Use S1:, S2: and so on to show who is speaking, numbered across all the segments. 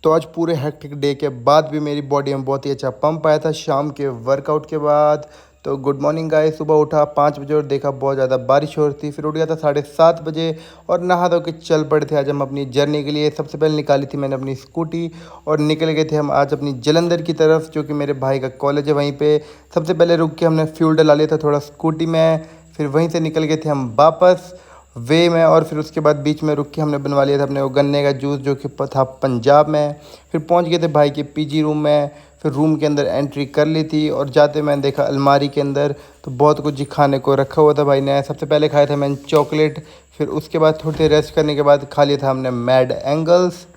S1: तो आज पूरे हेक्टिक डे के बाद भी मेरी बॉडी में बहुत ही अच्छा पंप आया था शाम के वर्कआउट के बाद। तो गुड मॉर्निंग गाइस। सुबह उठा 5 बजे और देखा बहुत ज़्यादा बारिश हो रही थी। फिर उठ गया था 7:30 बजे और नहा धो के चल पड़े थे आज हम अपनी जर्नी के लिए। सबसे पहले निकाली थी मैंने अपनी स्कूटी और निकल गए थे हम आज अपनी जलंधर की तरफ, जो कि मेरे भाई का कॉलेज है वहीं पे। सबसे पहले रुक के हमने फ्यूल डला लिया था थोड़ा स्कूटी में, फिर वहीं से निकल गए थे हम वापस वे में। और फिर उसके बाद बीच में रुक के हमने बनवा लिया था अपने वो गन्ने का जूस, जो कि था पंजाब में। फिर पहुंच गए थे भाई के पीजी रूम में। फिर रूम के अंदर एंट्री कर ली थी और जाते मैंने देखा अलमारी के अंदर तो बहुत कुछ खाने को रखा हुआ था भाई ने। सबसे पहले खाया था मैंने चॉकलेट, फिर उसके बाद थोड़ी देर रेस्ट करने के बाद खा लिया था हमने मैड एंगल्स।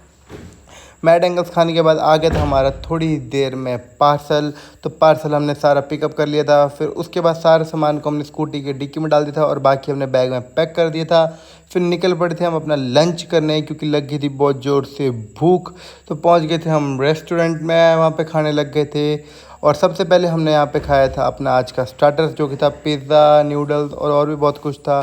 S1: मैड एंगल्स खाने के बाद आ गया था हमारा थोड़ी देर में पार्सल। तो पार्सल हमने सारा पिकअप कर लिया था। फिर उसके बाद सारे सामान को हमने स्कूटी के डिक्की में डाल दिया था और बाकी हमने बैग में पैक कर दिया था। फिर निकल पड़े थे हम अपना लंच करने, क्योंकि लग गई थी बहुत ज़ोर से भूख। तो पहुंच गए थे हम रेस्टोरेंट में, वहाँ पे खाने लग गए थे। और सबसे पहले हमने यहाँ पे खाया था अपना आज का स्टार्टर्स, जो कि था पिज़्ज़ा, नूडल्स और भी बहुत कुछ था।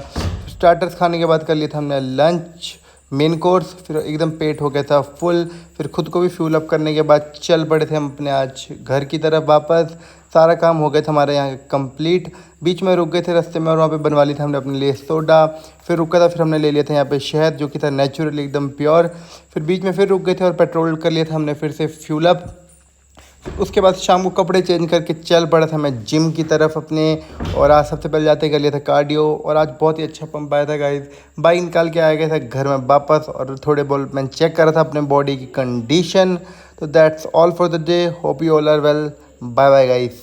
S1: स्टार्टर्स खाने के बाद कर लिया था हमने लंच, मेन कोर्स। फिर एकदम पेट हो गया था फुल। फिर खुद को भी फ्यूल अप करने के बाद चल पड़े थे हम अपने आज घर की तरफ वापस। सारा काम हो गया था हमारे यहाँ कंप्लीट। बीच में रुक गए थे रास्ते में और वहाँ पे बनवा ली थी हमने अपने लिए सोडा। फिर रुका था, फिर हमने ले लिया था यहाँ पे शहद, जो कि था नेचुरल एकदम प्योर। फिर बीच में फिर रुक गए थे और पेट्रोल कर लिया था हमने फिर से फ्यूल अप। उसके बाद शाम को कपड़े चेंज करके चल पड़ा था मैं जिम की तरफ अपने। और आज सबसे पहले जाते कर लिया था कार्डियो और आज बहुत ही अच्छा पंप आया था गाइज। बाइक निकाल के आ गया था घर में वापस और थोड़े बहुत मैंने चेक करा था अपने बॉडी की कंडीशन। तो that's all for the day. Hope you all are well. Bye bye guys.